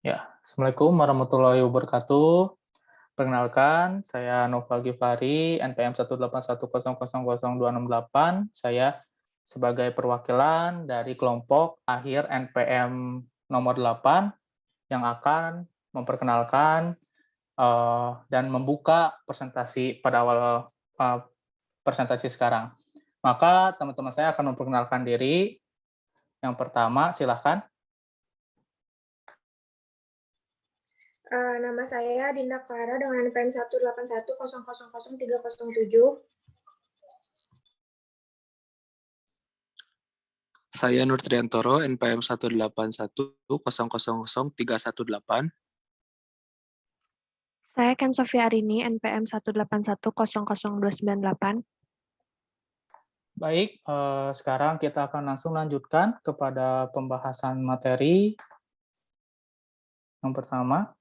Ya, Assalamualaikum warahmatullahi wabarakatuh. Perkenalkan, saya Noval Gifari, NPM 181000268. Saya sebagai perwakilan dari kelompok akhir NPM nomor 8 yang akan memperkenalkan dan membuka presentasi pada awal eh, presentasi sekarang. Maka teman-teman saya akan memperkenalkan diri. Yang pertama, silahkan. Nama saya Dinda Clara dengan NPM 181000307. Saya Nur Triantoro, NPM 181000318. Saya Ken Sofia Arini, NPM 181000298. Baik, sekarang kita akan langsung lanjutkan kepada pembahasan materi. Yang pertama,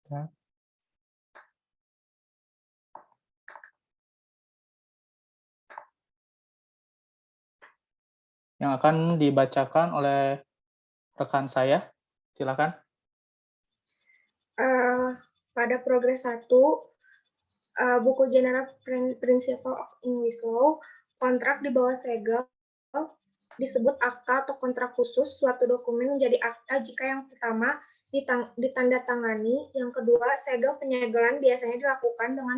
ya, yang akan dibacakan oleh rekan saya. Silakan. Pada progres 1, buku General Principle of English Law, kontrak di bawah segel disebut akta atau kontrak khusus. Suatu dokumen menjadi akta jika yang pertama ditandatangani, yang kedua segel penyegelan biasanya dilakukan dengan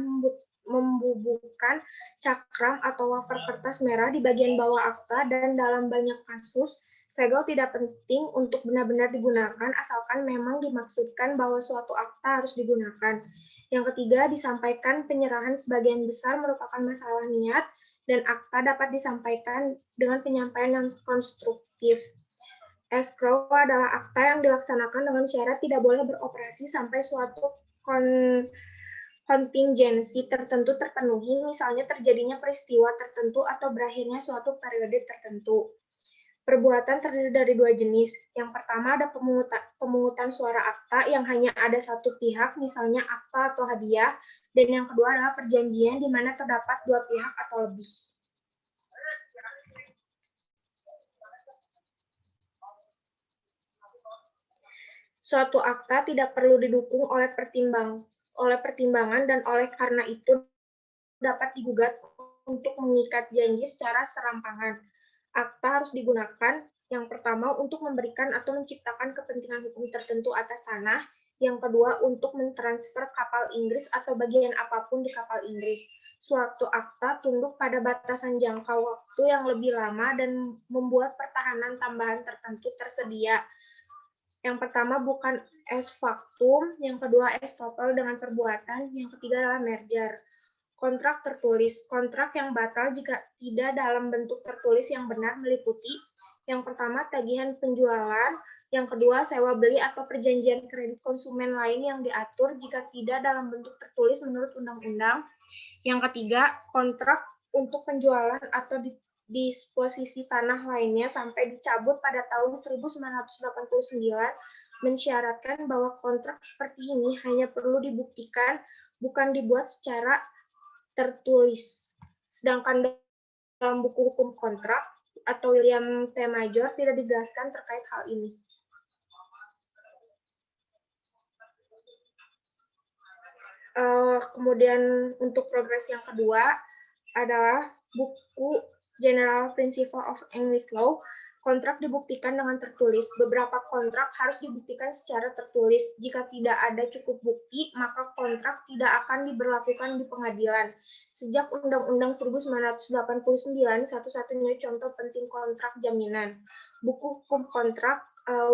membubuhkan cakram atau wafer kertas merah di bagian bawah akta, dan dalam banyak kasus segel tidak penting untuk benar-benar digunakan asalkan memang dimaksudkan bahwa suatu akta harus digunakan. Yang ketiga, disampaikan penyerahan sebagian besar merupakan masalah niat, dan akta dapat disampaikan dengan penyampaian yang konstruktif. Escrow adalah akta yang dilaksanakan dengan syarat tidak boleh beroperasi sampai suatu kontingensi tertentu terpenuhi, misalnya terjadinya peristiwa tertentu atau berakhirnya suatu periode tertentu. Perbuatan terdiri dari dua jenis. Yang pertama ada pemungutan suara akta yang hanya ada satu pihak, misalnya akta atau hadiah, dan yang kedua adalah perjanjian di mana terdapat dua pihak atau lebih. Suatu akta tidak perlu didukung oleh pertimbangan, dan oleh karena itu dapat digugat untuk mengikat janji secara serampangan. Akta harus digunakan yang pertama untuk memberikan atau menciptakan kepentingan hukum tertentu atas tanah, yang kedua untuk mentransfer kapal Inggris atau bagian apapun di kapal Inggris. Suatu akta tunduk pada batasan jangka waktu yang lebih lama dan membuat pertahanan tambahan tertentu tersedia. Yang pertama bukan ex factum, yang kedua estoppel dengan perbuatan, yang ketiga adalah merger. Kontrak tertulis, kontrak yang batal jika tidak dalam bentuk tertulis yang benar meliputi yang pertama tagihan penjualan, yang kedua sewa beli atau perjanjian kredit konsumen lain yang diatur jika tidak dalam bentuk tertulis menurut undang-undang, yang ketiga kontrak untuk penjualan atau disposisi tanah lainnya sampai dicabut pada tahun 1989 mensyaratkan bahwa kontrak seperti ini hanya perlu dibuktikan, bukan dibuat secara tertulis. Sedangkan dalam buku hukum kontrak atau William T. Major tidak dijelaskan terkait hal ini. Kemudian untuk progres yang kedua adalah buku General Principle of English Law. Kontrak dibuktikan dengan tertulis. Beberapa kontrak harus dibuktikan secara tertulis. Jika tidak ada cukup bukti, maka kontrak tidak akan diberlakukan di pengadilan. Sejak Undang-Undang 1989, satu-satunya contoh penting kontrak jaminan. Buku hukum kontrak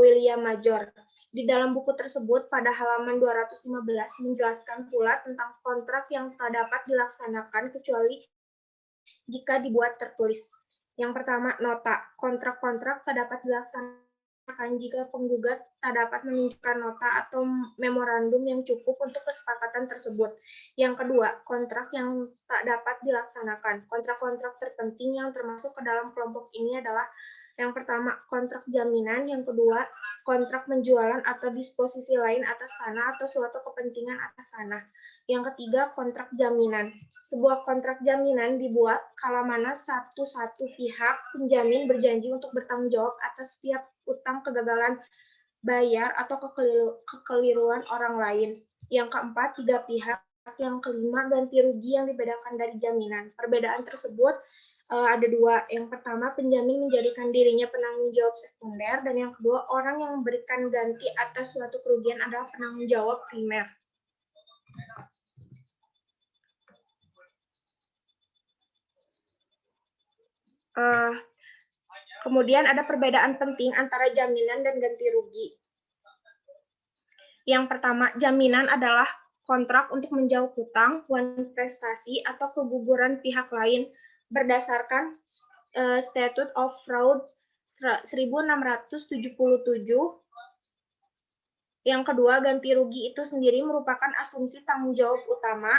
William Major. Di dalam buku tersebut, pada halaman 215, menjelaskan pula tentang kontrak yang tak dapat dilaksanakan kecuali jika dibuat tertulis. Yang pertama, nota. Kontrak-kontrak tak dapat dilaksanakan jika penggugat tak dapat menunjukkan nota atau memorandum yang cukup untuk kesepakatan tersebut. Yang kedua, kontrak yang tak dapat dilaksanakan. Kontrak-kontrak terpenting yang termasuk ke dalam kelompok ini adalah Yang pertama, kontrak jaminan. Yang kedua, kontrak penjualan atau disposisi lain atas tanah atau suatu kepentingan atas tanah. Yang ketiga, kontrak jaminan. Sebuah kontrak jaminan dibuat kala mana satu pihak penjamin berjanji untuk bertanggung jawab atas setiap utang kegagalan bayar atau kekeliruan orang lain. Yang keempat, tiga pihak. Yang kelima, ganti rugi yang dibedakan dari jaminan. Perbedaan tersebut ada dua. Yang pertama, penjamin menjadikan dirinya penanggung jawab sekunder, dan yang kedua, orang yang memberikan ganti atas suatu kerugian adalah penanggung jawab primer. Kemudian ada perbedaan penting antara jaminan dan ganti rugi. Yang pertama, jaminan adalah kontrak untuk menjauh hutang, prestasi, atau keguguran pihak lain berdasarkan Statute of Frauds 1677. Yang kedua, ganti rugi itu sendiri merupakan asumsi tanggung jawab utama.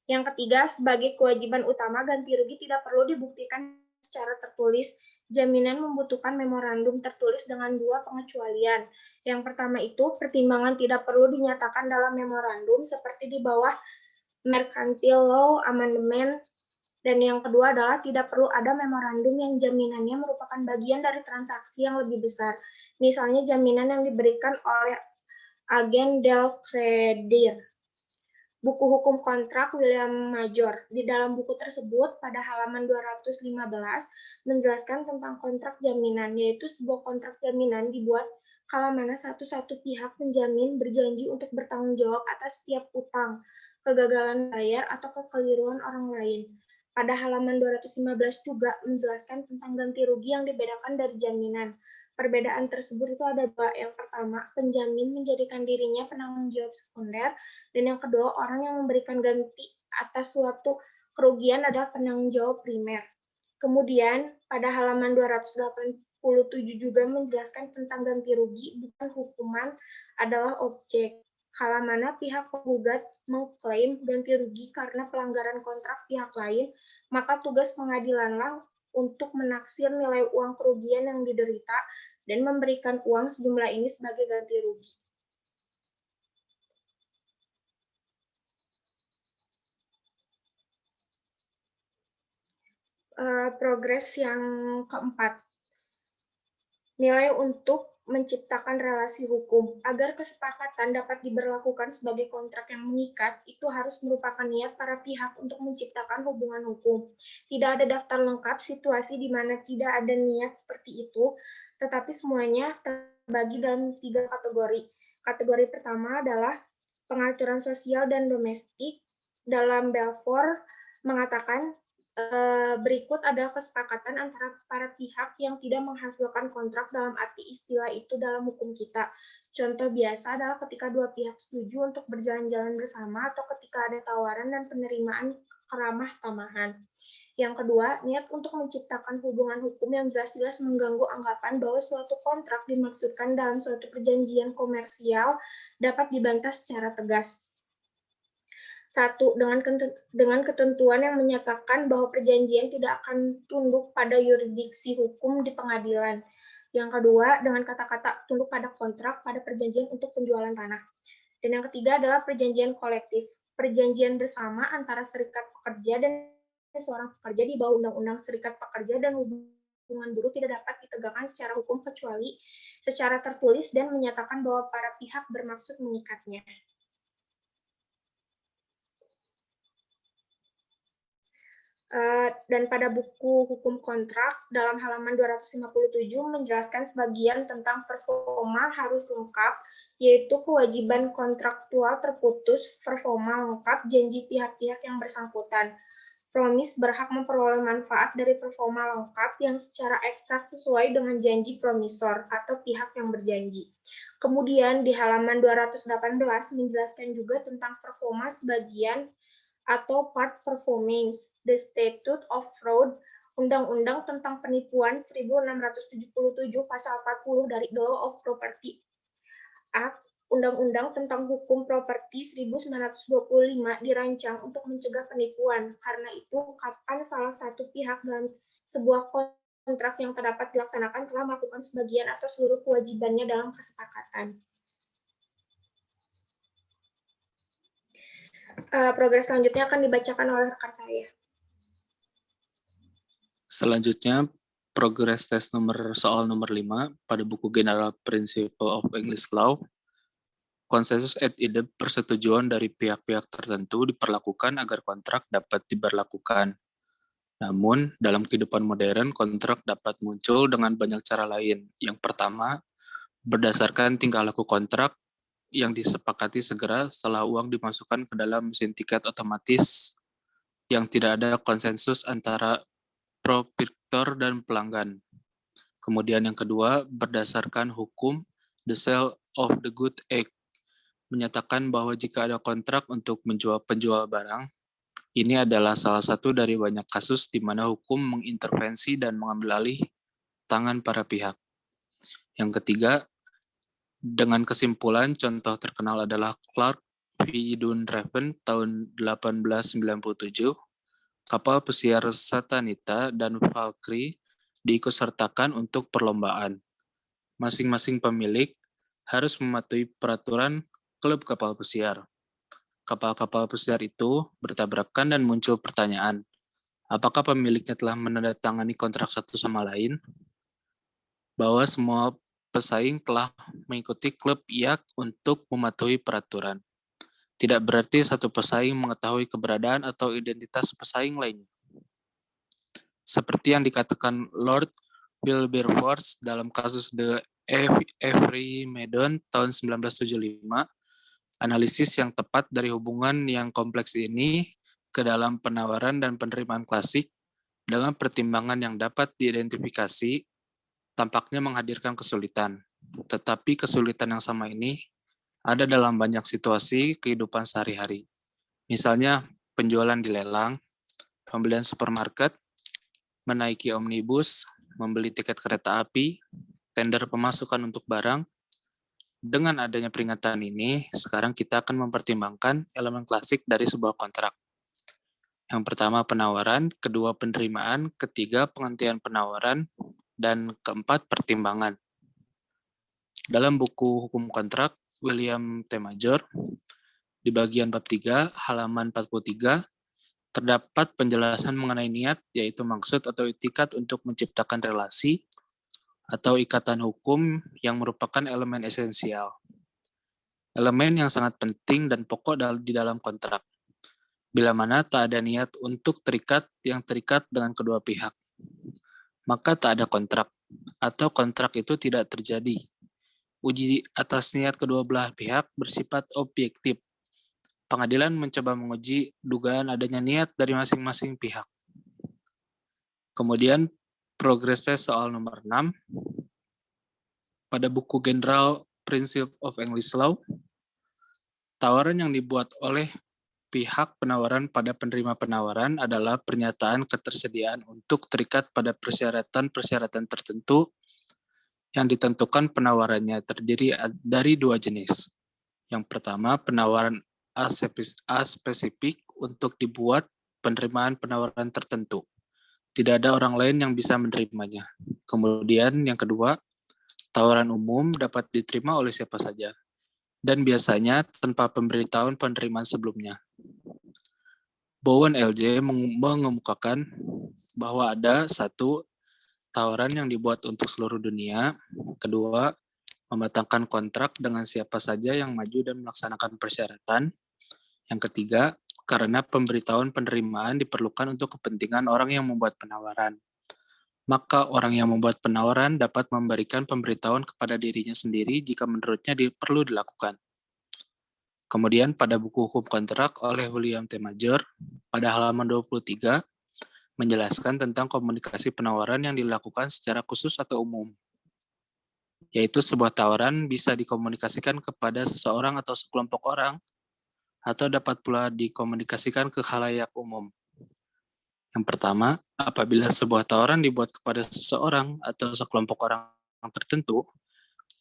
Yang ketiga, sebagai kewajiban utama, ganti rugi tidak perlu dibuktikan secara tertulis. Jaminan membutuhkan memorandum tertulis dengan dua pengecualian. Yang pertama itu, pertimbangan tidak perlu dinyatakan dalam memorandum seperti di bawah Mercantile Law Amendment. Dan yang kedua adalah tidak perlu ada memorandum yang jaminannya merupakan bagian dari transaksi yang lebih besar. Misalnya jaminan yang diberikan oleh agen del creditor. Buku hukum kontrak William Major. Di dalam buku tersebut, pada halaman 215, menjelaskan tentang kontrak jaminan, yaitu sebuah kontrak jaminan dibuat kala mana satu pihak penjamin berjanji untuk bertanggung jawab atas setiap utang, kegagalan bayar, atau kekeliruan orang lain. Pada halaman 215 juga menjelaskan tentang ganti rugi yang dibedakan dari jaminan. Perbedaan tersebut itu ada dua. Yang pertama, penjamin menjadikan dirinya penanggung jawab sekunder, dan yang kedua, orang yang memberikan ganti atas suatu kerugian adalah penanggung jawab primer. Kemudian, pada halaman 287 juga menjelaskan tentang ganti rugi, bukan hukuman, adalah objek. Kala mana pihak penggugat mengklaim ganti rugi karena pelanggaran kontrak pihak lain, maka tugas pengadilanlah untuk menaksir nilai uang kerugian yang diderita dan memberikan uang sejumlah ini sebagai ganti rugi. Progres yang keempat. Nilai untuk menciptakan relasi hukum. Agar kesepakatan dapat diberlakukan sebagai kontrak yang mengikat, itu harus merupakan niat para pihak untuk menciptakan hubungan hukum. Tidak ada daftar lengkap situasi di mana tidak ada niat seperti itu, tetapi semuanya terbagi dalam 3 kategori. Kategori pertama adalah pengaturan sosial dan domestik. Dalam Balfour mengatakan, berikut adalah kesepakatan antara para pihak yang tidak menghasilkan kontrak dalam arti istilah itu dalam hukum kita. Contoh biasa adalah ketika dua pihak setuju untuk berjalan-jalan bersama atau ketika ada tawaran dan penerimaan keramah tamahan. Yang kedua, niat untuk menciptakan hubungan hukum yang jelas-jelas mengganggu anggapan bahwa suatu kontrak dimaksudkan dalam suatu perjanjian komersial dapat dibantah secara tegas. 1. Dengan ketentuan yang menyatakan bahwa perjanjian tidak akan tunduk pada yurisdiksi hukum di pengadilan. Yang kedua, dengan kata-kata tunduk pada kontrak pada perjanjian untuk penjualan tanah. Dan yang ketiga adalah perjanjian kolektif, perjanjian bersama antara serikat pekerja dan seorang pekerja di bawah Undang-Undang Serikat Pekerja, dan hubungan buruh tidak dapat ditegakkan secara hukum kecuali secara tertulis dan menyatakan bahwa para pihak bermaksud mengikatnya. Dan pada buku hukum kontrak dalam halaman 257 menjelaskan sebagian tentang performa harus lengkap, yaitu kewajiban kontraktual terputus, performa lengkap, janji pihak-pihak yang bersangkutan. Promis berhak memperoleh manfaat dari performa lengkap yang secara eksak sesuai dengan janji promisor atau pihak yang berjanji. Kemudian di halaman 218 menjelaskan juga tentang performa sebagian atau part performance, the Statute of Fraud, Undang-Undang tentang Penipuan 1677 pasal 40 dari Law of Property Act, Undang-Undang tentang Hukum Properti 1925 dirancang untuk mencegah penipuan. Karena itu, kapan salah satu pihak dalam sebuah kontrak yang terdapat dilaksanakan telah melakukan sebagian atau seluruh kewajibannya dalam kesepakatan. Progres selanjutnya akan dibacakan oleh rekan saya. Selanjutnya, progres tes soal nomor 5 pada buku General Principle of English Law. Konsensus et idem persetujuan dari pihak-pihak tertentu diperlakukan agar kontrak dapat diberlakukan. Namun, dalam kehidupan modern, kontrak dapat muncul dengan banyak cara lain. Yang pertama, berdasarkan tingkah laku kontrak yang disepakati segera setelah uang dimasukkan ke dalam mesin tiket otomatis yang tidak ada konsensus antara proprietor dan pelanggan. Kemudian yang kedua, berdasarkan hukum The Sale of the Good Act, menyatakan bahwa jika ada kontrak untuk penjual barang, ini adalah salah satu dari banyak kasus di mana hukum mengintervensi dan mengambil alih tangan para pihak. Yang ketiga, dengan kesimpulan contoh terkenal adalah Clark v. Dunraven tahun 1897, kapal pesiar Satanita dan Valkyrie diikutsertakan untuk perlombaan. Masing-masing pemilik harus mematuhi peraturan klub kapal pesiar. Kapal-kapal pesiar itu bertabrakan dan muncul pertanyaan, apakah pemiliknya telah menandatangani kontrak satu sama lain? Bahwa semua pesaing telah mengikuti klub IAK untuk mematuhi peraturan. Tidak berarti satu pesaing mengetahui keberadaan atau identitas pesaing lainnya. Seperti yang dikatakan Lord Wilberforce dalam kasus The Avery Maiden tahun 1975, analisis yang tepat dari hubungan yang kompleks ini ke dalam penawaran dan penerimaan klasik dengan pertimbangan yang dapat diidentifikasi tampaknya menghadirkan kesulitan. Tetapi kesulitan yang sama ini ada dalam banyak situasi kehidupan sehari-hari. Misalnya penjualan di lelang, pembelian supermarket, menaiki omnibus, membeli tiket kereta api, tender pemasukan untuk barang. Dengan adanya peringatan ini, sekarang kita akan mempertimbangkan elemen klasik dari sebuah kontrak. Yang pertama penawaran, kedua penerimaan, ketiga penghentian penawaran, dan keempat pertimbangan. Dalam buku Hukum Kontrak, William T. Major, di bagian bab 3, halaman 43, terdapat penjelasan mengenai niat, yaitu maksud atau itikat untuk menciptakan relasi atau ikatan hukum yang merupakan elemen esensial. Elemen yang sangat penting dan pokok di dalam kontrak. Bila mana tak ada niat untuk terikat dengan kedua pihak, maka tak ada kontrak, atau kontrak itu tidak terjadi. Uji atas niat kedua belah pihak bersifat objektif. Pengadilan mencoba menguji dugaan adanya niat dari masing-masing pihak. Kemudian, progres tes soal nomor 6. Pada buku General Principle of English Law, tawaran yang dibuat oleh pihak penawaran pada penerima penawaran adalah pernyataan ketersediaan untuk terikat pada persyaratan tertentu yang ditentukan penawarannya terdiri dari dua jenis. Yang pertama, penawaran aspesifik untuk dibuat penerimaan penawaran tertentu. Tidak ada orang lain yang bisa menerimanya. Kemudian yang kedua, tawaran umum dapat diterima oleh siapa saja, dan biasanya tanpa pemberitahuan penerimaan sebelumnya. Bowen LJ mengemukakan bahwa ada satu, tawaran yang dibuat untuk seluruh dunia, kedua, mematangkan kontrak dengan siapa saja yang maju dan melaksanakan persyaratan, yang ketiga, karena pemberitahuan penerimaan diperlukan untuk kepentingan orang yang membuat penawaran. Maka orang yang membuat penawaran dapat memberikan pemberitahuan kepada dirinya sendiri jika menurutnya perlu dilakukan. Kemudian pada buku Hukum Kontrak oleh William T. Major, pada halaman 23, menjelaskan tentang komunikasi penawaran yang dilakukan secara khusus atau umum. Yaitu sebuah tawaran bisa dikomunikasikan kepada seseorang atau sekelompok orang, atau dapat pula dikomunikasikan ke khalayak umum. Yang pertama, apabila sebuah tawaran dibuat kepada seseorang atau sekelompok orang tertentu,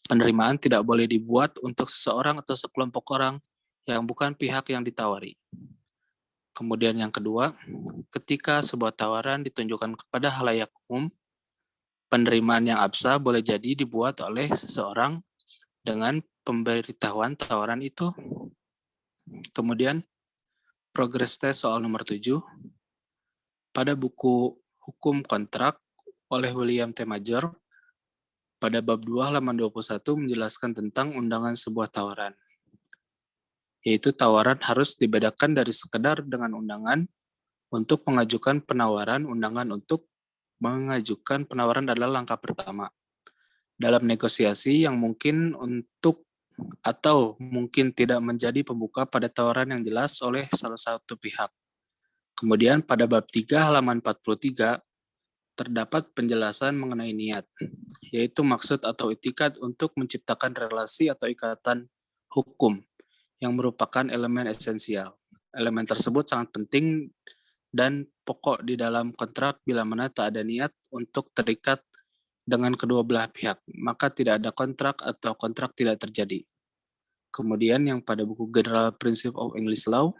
penerimaan tidak boleh dibuat untuk seseorang atau sekelompok orang yang bukan pihak yang ditawari. Kemudian yang kedua, ketika sebuah tawaran ditunjukkan kepada khalayak umum, Penerimaan yang absah boleh jadi dibuat oleh seseorang dengan pemberitahuan tawaran itu. Kemudian, progress test soal nomor 7. Pada buku Hukum Kontrak oleh William T. Major, pada bab 2 halaman 21 menjelaskan tentang undangan sebuah tawaran. Yaitu tawaran harus dibedakan dari sekedar dengan undangan untuk mengajukan penawaran. Undangan untuk mengajukan penawaran adalah langkah pertama dalam negosiasi yang mungkin untuk atau mungkin tidak menjadi pembuka pada tawaran yang jelas oleh salah satu pihak. Kemudian pada bab 3 halaman 43 terdapat penjelasan mengenai niat, yaitu maksud atau itikat untuk menciptakan relasi atau ikatan hukum yang merupakan elemen esensial. Elemen tersebut sangat penting dan pokok di dalam kontrak. Bila mana tak ada niat untuk terikat dengan kedua belah pihak, maka tidak ada kontrak atau kontrak tidak terjadi. Kemudian yang pada buku General Principle of English Law,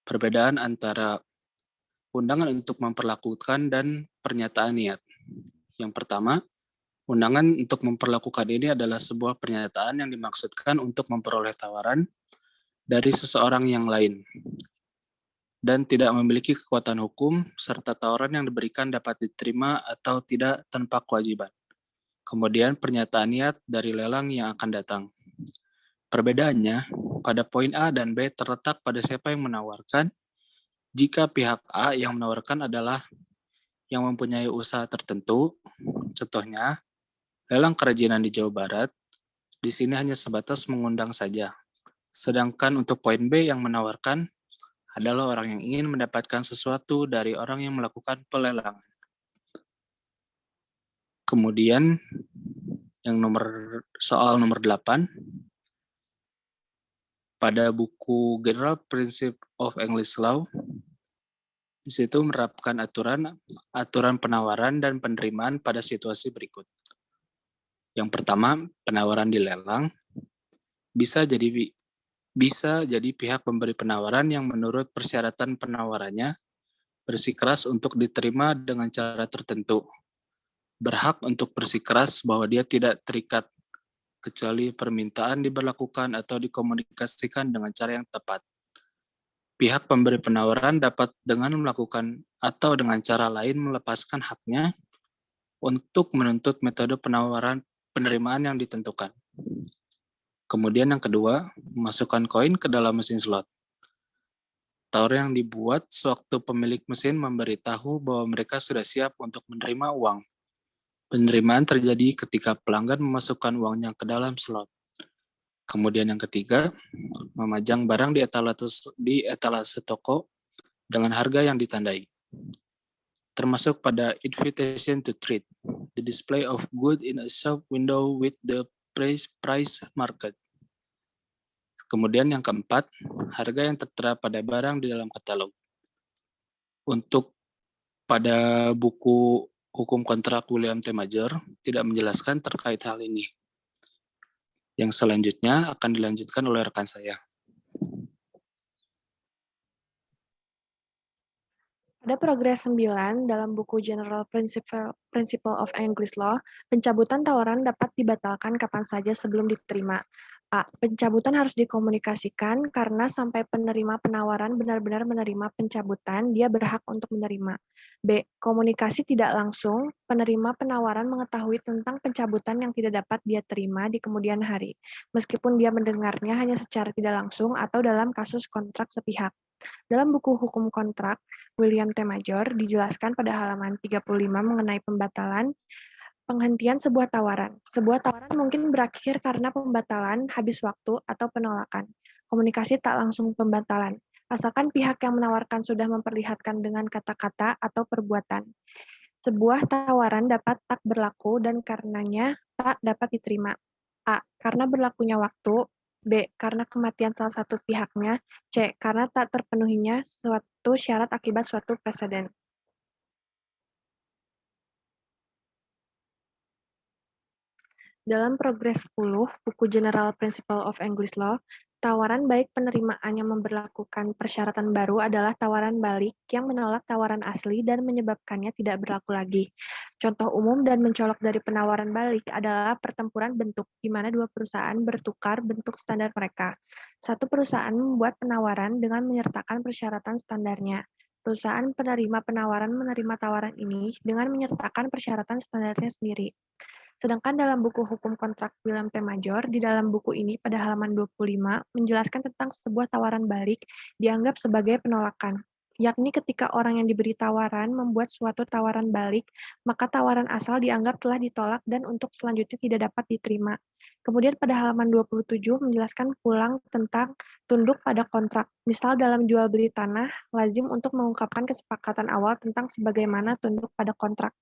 perbedaan antara undangan untuk memperlakukan dan pernyataan niat. Yang pertama, undangan untuk memperlakukan ini adalah sebuah pernyataan yang dimaksudkan untuk memperoleh tawaran dari seseorang yang lain dan tidak memiliki kekuatan hukum, serta tawaran yang diberikan dapat diterima atau tidak tanpa kewajiban. Kemudian pernyataan niat dari lelang yang akan datang. Perbedaannya, pada poin A dan B terletak pada siapa yang menawarkan. Jika pihak A yang menawarkan adalah yang mempunyai usaha tertentu, contohnya lelang kerajinan di Jawa Barat, di sini hanya sebatas mengundang saja. Sedangkan untuk poin B yang menawarkan adalah orang yang ingin mendapatkan sesuatu dari orang yang melakukan pelelangan. Kemudian yang soal nomor 8, pada buku General Principle of English Law, di situ menerapkan aturan penawaran dan penerimaan pada situasi berikut. Yang pertama, penawaran dilelang bisa jadi pihak pemberi penawaran yang menurut persyaratan penawarannya bersikeras untuk diterima dengan cara tertentu. Berhak untuk bersikeras bahwa dia tidak terikat kecuali permintaan diberlakukan atau dikomunikasikan dengan cara yang tepat. Pihak pemberi penawaran dapat dengan melakukan atau dengan cara lain melepaskan haknya untuk menuntut metode penerimaan yang ditentukan. Kemudian yang kedua, memasukkan koin ke dalam mesin slot. Tawaran yang dibuat sewaktu pemilik mesin memberitahu bahwa mereka sudah siap untuk menerima uang. Penerimaan terjadi ketika pelanggan memasukkan uangnya ke dalam slot. Kemudian yang ketiga, memajang barang di etalase toko dengan harga yang ditandai. Termasuk pada invitation to trade, the display of good in a shop window with the price market. Kemudian yang keempat, harga yang tertera pada barang di dalam katalog. Untuk pada buku Hukum Kontrak William T. Major tidak menjelaskan terkait hal ini. Yang selanjutnya akan dilanjutkan oleh rekan saya. Pada progres 9 dalam buku General Principle of English Law, pencabutan tawaran dapat dibatalkan kapan saja sebelum diterima. A. Pencabutan harus dikomunikasikan karena sampai penerima penawaran benar-benar menerima pencabutan, dia berhak untuk menerima. B. Komunikasi tidak langsung, penerima penawaran mengetahui tentang pencabutan yang tidak dapat dia terima di kemudian hari, meskipun dia mendengarnya hanya secara tidak langsung atau dalam kasus kontrak sepihak. Dalam buku Hukum Kontrak, William T. Major dijelaskan pada halaman 35 mengenai pembatalan penghentian sebuah tawaran. Sebuah tawaran mungkin berakhir karena pembatalan, habis waktu, atau penolakan. Komunikasi tak langsung pembatalan, asalkan pihak yang menawarkan sudah memperlihatkan dengan kata-kata atau perbuatan. Sebuah tawaran dapat tak berlaku dan karenanya tak dapat diterima. A. Karena berlakunya waktu. B. Karena kematian salah satu pihaknya. C. Karena tak terpenuhinya suatu syarat akibat suatu preseden. Dalam progres 10, buku General Principle of English Law, Tawaran baik penerimaan yang memberlakukan persyaratan baru adalah tawaran balik yang menolak tawaran asli dan menyebabkannya tidak berlaku lagi. Contoh umum dan mencolok dari penawaran balik adalah pertempuran bentuk, di mana dua perusahaan bertukar bentuk standar mereka. Satu perusahaan membuat penawaran dengan menyertakan persyaratan standarnya. Perusahaan penerima penawaran menerima tawaran ini dengan menyertakan persyaratan standarnya sendiri. Sedangkan dalam buku Hukum Kontrak William T. Major, di dalam buku ini pada halaman 25 menjelaskan tentang sebuah tawaran balik dianggap sebagai penolakan, yakni ketika orang yang diberi tawaran membuat suatu tawaran balik, maka tawaran asal dianggap telah ditolak dan untuk selanjutnya tidak dapat diterima. Kemudian pada halaman 27 menjelaskan pulang tentang tunduk pada kontrak. Misal dalam jual beli tanah, lazim untuk mengungkapkan kesepakatan awal tentang sebagaimana tunduk pada kontrak.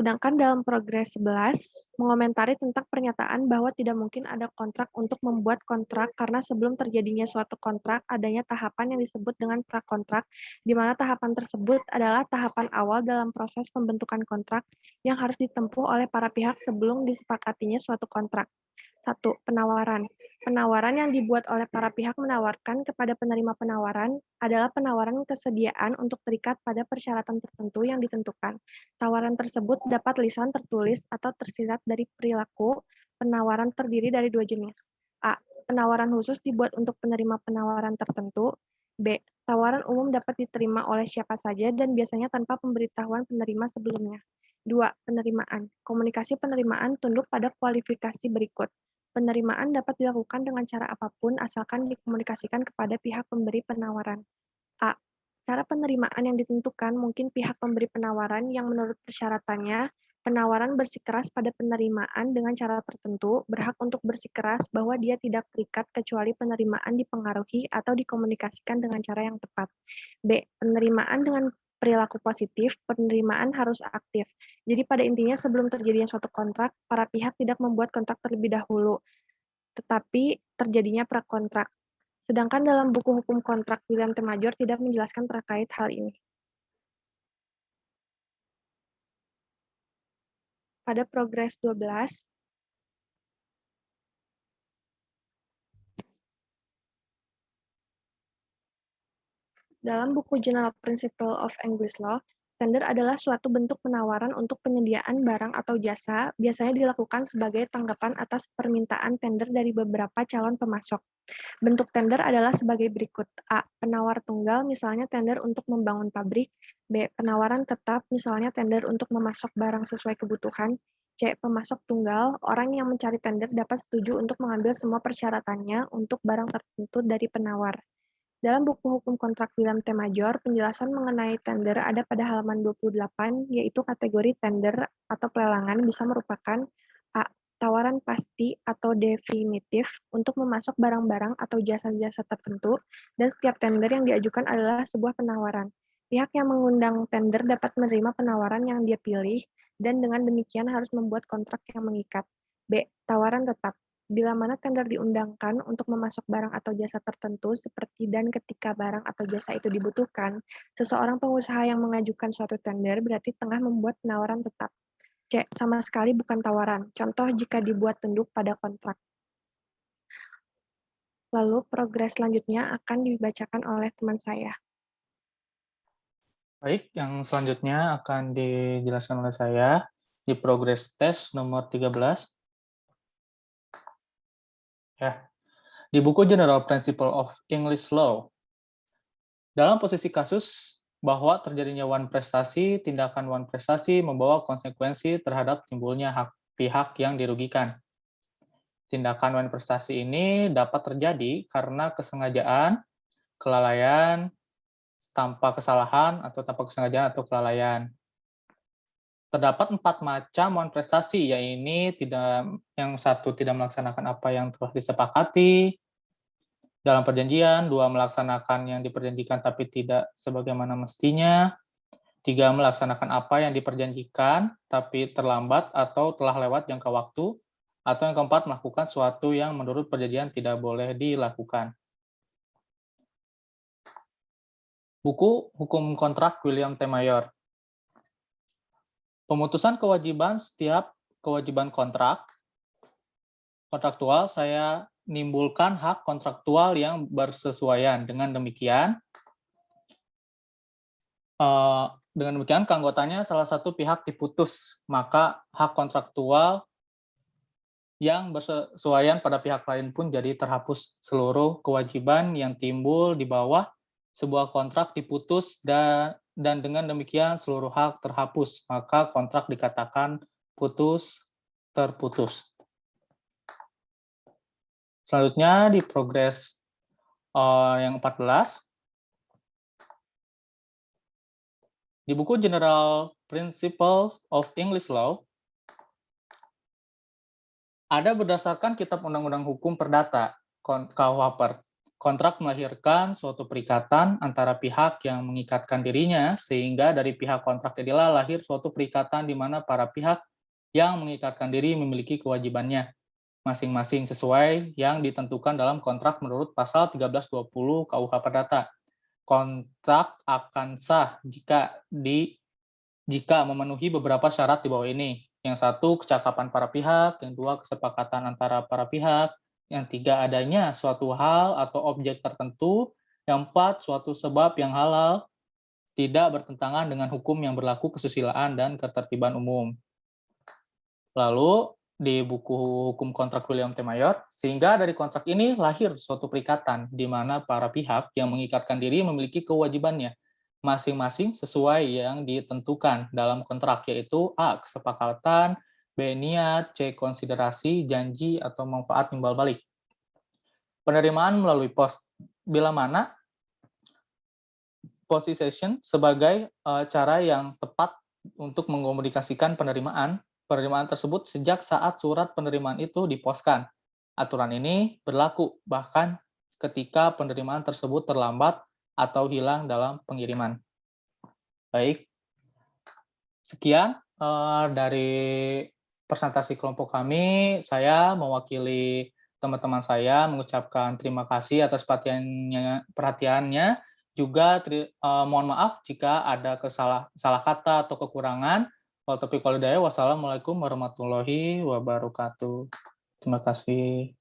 Sedangkan dalam progres 11, mengomentari tentang pernyataan bahwa tidak mungkin ada kontrak untuk membuat kontrak karena sebelum terjadinya suatu kontrak, adanya tahapan yang disebut dengan prakontrak, di mana tahapan tersebut adalah tahapan awal dalam proses pembentukan kontrak yang harus ditempuh oleh para pihak sebelum disepakatinya suatu kontrak. 1. Penawaran. Penawaran yang dibuat oleh para pihak menawarkan kepada penerima penawaran adalah penawaran kesediaan untuk terikat pada persyaratan tertentu yang ditentukan. Tawaran tersebut dapat lisan tertulis atau tersirat dari perilaku. Penawaran terdiri dari dua jenis. A. Penawaran khusus dibuat untuk penerima penawaran tertentu. B. Tawaran umum dapat diterima oleh siapa saja dan biasanya tanpa pemberitahuan penerima sebelumnya. 2. Penerimaan. Komunikasi penerimaan tunduk pada kualifikasi berikut. Penerimaan dapat dilakukan dengan cara apapun asalkan dikomunikasikan kepada pihak pemberi penawaran. A. Cara penerimaan yang ditentukan mungkin pihak pemberi penawaran yang menurut persyaratannya, penawaran bersikeras pada penerimaan dengan cara tertentu, berhak untuk bersikeras bahwa dia tidak terikat kecuali penerimaan dipengaruhi atau dikomunikasikan dengan cara yang tepat. B. Penerimaan dengan perilaku positif, penerimaan harus aktif. Jadi pada intinya sebelum terjadinya suatu kontrak, para pihak tidak membuat kontrak terlebih dahulu, tetapi terjadinya prakontrak. Sedangkan dalam buku Hukum Kontrak William T. Major tidak menjelaskan terkait hal ini. Pada progres 12, dalam buku General Principle of English Law, tender adalah suatu bentuk penawaran untuk penyediaan barang atau jasa, biasanya dilakukan sebagai tanggapan atas permintaan tender dari beberapa calon pemasok. Bentuk tender adalah sebagai berikut. A. Penawar tunggal, misalnya tender untuk membangun pabrik. B. Penawaran tetap, misalnya tender untuk memasok barang sesuai kebutuhan. C. Pemasok tunggal, orang yang mencari tender dapat setuju untuk mengambil semua persyaratannya untuk barang tertentu dari penawar. Dalam buku Hukum Kontrak William T. Major, penjelasan mengenai tender ada pada halaman 28, yaitu kategori tender atau pelelangan bisa merupakan A. Tawaran pasti atau definitif untuk memasok barang-barang atau jasa-jasa tertentu, dan setiap tender yang diajukan adalah sebuah penawaran. Pihak yang mengundang tender dapat menerima penawaran yang dia pilih, dan dengan demikian harus membuat kontrak yang mengikat. B. Tawaran tetap. Bila mana tender diundangkan untuk memasok barang atau jasa tertentu, seperti dan ketika barang atau jasa itu dibutuhkan, seseorang pengusaha yang mengajukan suatu tender berarti tengah membuat penawaran tetap. C. Sama sekali bukan tawaran. Contoh jika dibuat tunduk pada kontrak. Lalu progres selanjutnya akan dibacakan oleh teman saya. Baik, yang selanjutnya akan dijelaskan oleh saya di progres test nomor 13. Ya, di buku General Principle of English Law, dalam posisi kasus bahwa terjadinya wan prestasi, tindakan wan prestasi membawa konsekuensi terhadap timbulnya hak pihak yang dirugikan. Tindakan wan prestasi ini dapat terjadi karena kesengajaan, kelalaian, tanpa kesalahan, atau tanpa kesengajaan atau kelalaian. Terdapat 4 macam wan prestasi, yaitu yang satu tidak melaksanakan apa yang telah disepakati dalam perjanjian, 2 melaksanakan yang diperjanjikan tapi tidak sebagaimana mestinya, 3 melaksanakan apa yang diperjanjikan tapi terlambat atau telah lewat jangka waktu, atau yang keempat melakukan sesuatu yang menurut perjanjian tidak boleh dilakukan. Buku Hukum Kontrak William T. Major. Pemutusan kewajiban setiap kewajiban kontraktual, saya nimbulkan hak kontraktual yang bersesuaian. Dengan demikian, keanggotanya salah satu pihak diputus, maka hak kontraktual yang bersesuaian pada pihak lain pun jadi terhapus. Seluruh kewajiban yang timbul di bawah sebuah kontrak diputus dan dengan demikian seluruh hak terhapus, maka kontrak dikatakan terputus. Selanjutnya di progres yang 14, di buku General Principles of English Law, ada berdasarkan Kitab Undang-Undang Hukum Perdata, KUHP, kontrak melahirkan suatu perikatan antara pihak yang mengikatkan dirinya, sehingga dari pihak kontrak jadilah lahir suatu perikatan di mana para pihak yang mengikatkan diri memiliki kewajibannya masing-masing sesuai yang ditentukan dalam kontrak menurut pasal 1320 KUH Perdata. Kontrak akan sah jika memenuhi beberapa syarat di bawah ini. Yang satu, kecakapan para pihak. Yang dua, kesepakatan antara para pihak. Yang tiga, adanya suatu hal atau objek tertentu. Yang empat, suatu sebab yang halal tidak bertentangan dengan hukum yang berlaku, kesusilaan, dan ketertiban umum. Lalu, di buku Hukum Kontrak William T. Mayor, sehingga dari kontrak ini lahir suatu perikatan di mana para pihak yang mengikatkan diri memiliki kewajibannya masing-masing sesuai yang ditentukan dalam kontrak, yaitu A. Kesepakatan, B. Niat, C. Konsiderasi, janji, atau manfaat timbal balik. Penerimaan melalui pos. Bila mana possession sebagai cara yang tepat untuk mengkomunikasikan penerimaan tersebut sejak saat surat penerimaan itu diposkan. Aturan ini berlaku bahkan ketika penerimaan tersebut terlambat atau hilang dalam pengiriman. Baik, sekian dari presentasi kelompok kami. Saya mewakili teman-teman saya mengucapkan terima kasih atas perhatiannya. Juga mohon maaf jika ada salah kata atau kekurangan. Wassalamualaikum warahmatullahi wabarakatuh. Terima kasih.